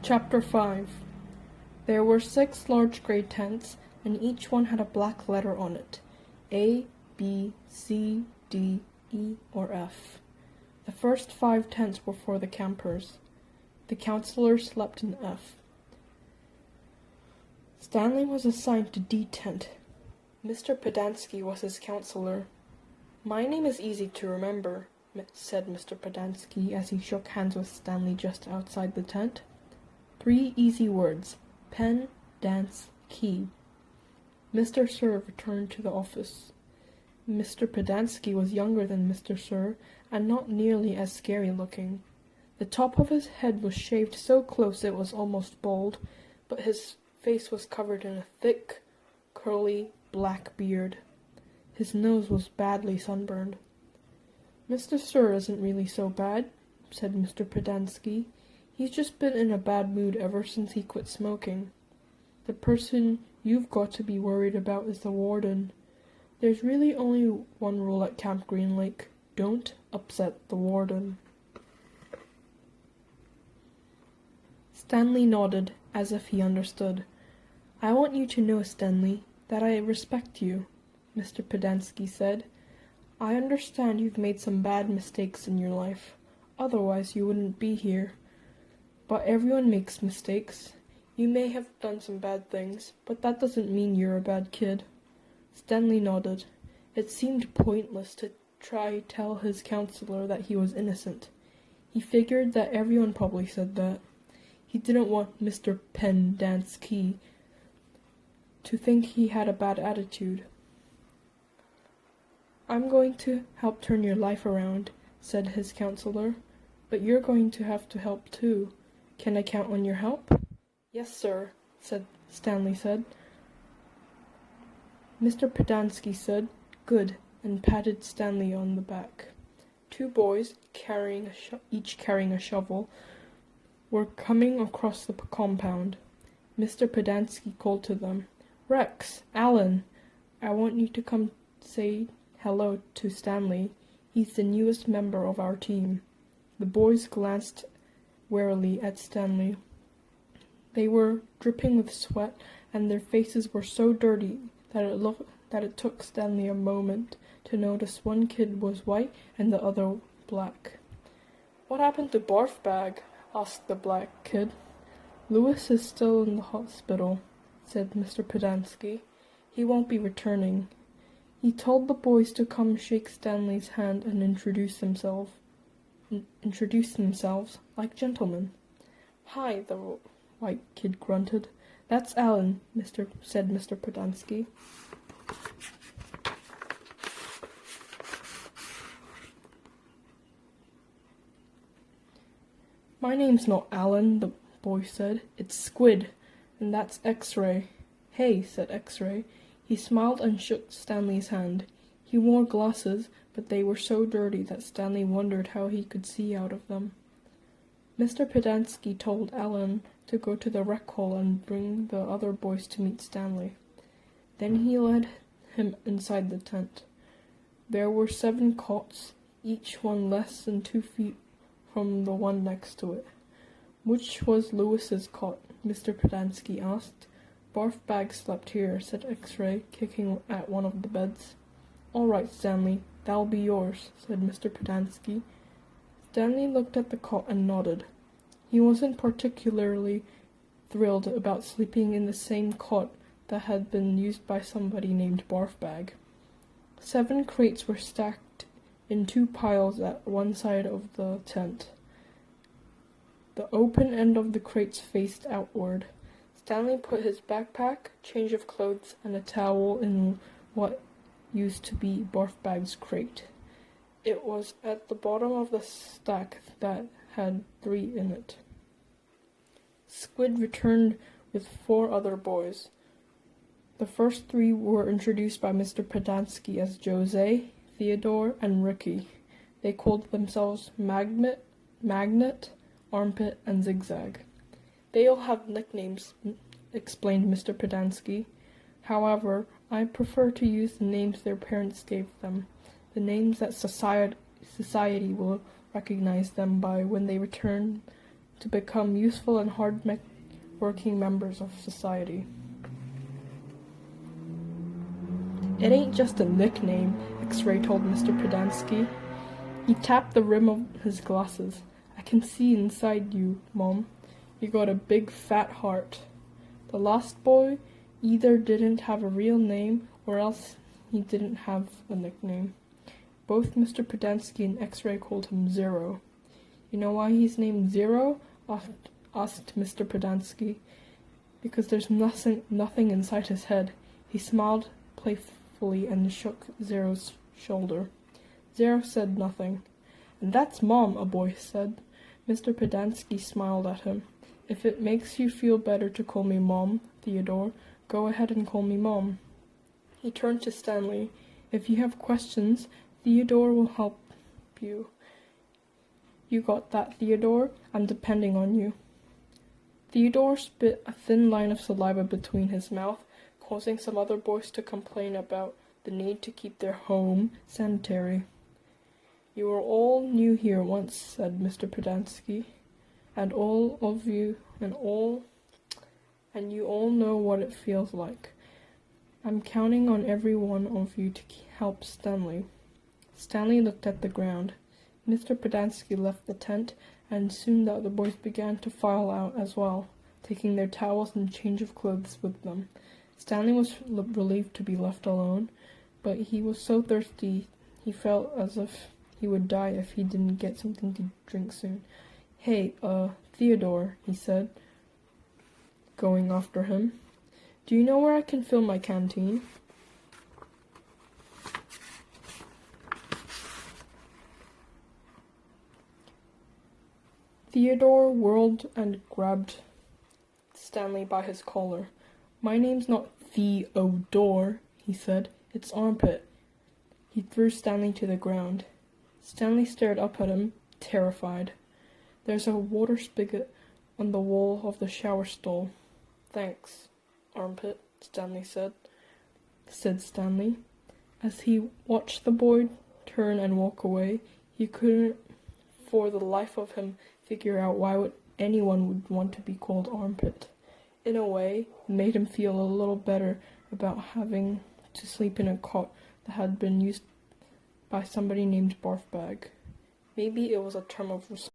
Chapter 5. There were 6 large grey tents, and each one had a black letter on it. A, B, C, D, E, or F. The first 5 tents were for the campers. The counselors slept in F. Stanley was assigned to D tent. Mr. Pedansky was his counselor. "My name is easy to remember," said Mr. Pedansky as he shook hands with Stanley just outside the tent. 3 easy words: pen, dance, key. Mr. Sir returned to the office. Mr. Pedansky was younger than Mr. Sir, and not nearly as scary-looking. The top of his head was shaved so close it was almost bald, but his face was covered in a thick, curly, black beard. His nose was badly sunburned. "Mr. Sir isn't really so bad," said Mr. Pedansky. "He's just been in a bad mood ever since he quit smoking. The person you've got to be worried about is the warden. There's really only one rule at Camp Green Lake: don't upset the warden." Stanley nodded, as if he understood. "I want you to know, Stanley, that I respect you," Mr. Pedansky said. "I understand you've made some bad mistakes in your life. Otherwise you wouldn't be here. But everyone makes mistakes. You may have done some bad things, but that doesn't mean you're a bad kid." Stanley nodded. It seemed pointless to try tell his counselor that he was innocent. He figured that everyone probably said that. He didn't want Mr. Penn Dance Key to think he had a bad attitude. "I'm going to help turn your life around," said his counselor, "but you're going to have to help too. Can I count on your help?" "Yes, sir," Stanley said. Mr. Pedansky said, "Good," and patted Stanley on the back. 2 boys, each carrying a shovel, were coming across the compound. Mr. Pedansky called to them, "Rex, Alan, I want you to come say hello to Stanley. He's the newest member of our team." The boys glanced warily at Stanley. They were dripping with sweat, and their faces were so dirty that it took Stanley a moment to notice one kid was white and the other black. "What happened to Barf Bag?" asked the black kid. "Lewis is still in the hospital," said Mr. Pedansky. "He won't be returning." He told the boys to come shake Stanley's hand and introduce themselves like gentlemen. "Hi," the white kid grunted. "That's Alan," said Mr. Pedansky. "My name's not Alan," the boy said. "It's Squid, and that's X-Ray." "Hey," said X-Ray. He smiled and shook Stanley's hand. He wore glasses, but they were so dirty that Stanley wondered how he could see out of them. Mr. Pedansky told Alan to go to the rec hall and bring the other boys to meet Stanley. Then he led him inside the tent. There were 7 cots, each one less than 2 feet from the one next to it. "Which was Lewis's cot?" Mr. Pedansky asked. "Barf Bag slept here," said X-Ray, kicking at one of the beds. "All right, Stanley, that'll be yours," said Mr. Pedansky. Stanley looked at the cot and nodded. He wasn't particularly thrilled about sleeping in the same cot that had been used by somebody named Barf Bag. 7 crates were stacked in 2 piles at one side of the tent. The open end of the crates faced outward. Stanley put his backpack, change of clothes, and a towel in what used to be Barf Bag's crate. It was at the bottom of the stack that had 3 in it. Squid returned with 4 other boys. The first 3 were introduced by Mr. Pedansky as Jose, Theodore, and Ricky. They called themselves Magnet, Armpit, and Zigzag. "They all have nicknames," explained Mr. Pedansky. "However, I prefer to use the names their parents gave them, the names that society will recognize them by when they return to become useful and hard-working members of society. It ain't just a nickname, X-Ray told Mr. Pedansky. He tapped the rim of his glasses. I can see inside you, Mom. You got a big fat heart. The last boy either didn't have a real name or else he didn't have a nickname. Both Mr. Pedansky and X-Ray called him Zero. You know why he's named Zero? Asked Mr. Pedansky. Because there's nothing inside his head. He smiled playfully and shook Zero's shoulder. Zero said nothing. And that's Mom, a boy said. Mr. Pedansky smiled at him. If it makes you feel better to call me Mom, Theodore, go ahead and call me Mom. He turned to Stanley. If you have questions, Theodore will help you. You got that, Theodore? I'm depending on you. Theodore spit a thin line of saliva between his mouth, causing some other boys to complain about the need to keep their home sanitary. You were all new here once, said Mr. Pedansky, and you all know what it feels like. I'm counting on every one of you to help Stanley. Stanley looked at the ground. Mr. Pedansky left the tent, and soon the other boys began to file out as well, taking their towels and change of clothes with them. Stanley was relieved to be left alone, but he was so thirsty he felt as if he would die if he didn't get something to drink soon. Hey, Theodore, he said, going after him. Do you know where I can fill my canteen? Theodore whirled and grabbed Stanley by his collar. My name's not Theodore, he said. It's Armpit. He threw Stanley to the ground. Stanley stared up at him, terrified. There's a water spigot on the wall of the shower stall. Thanks, Armpit, Stanley said Stanley. As he watched the boy turn and walk away, he couldn't for the life of him figure out why anyone would want to be called Armpit. In a way, it made him feel a little better about having to sleep in a cot that had been used by somebody named Barfbag. Maybe it was a term of respect.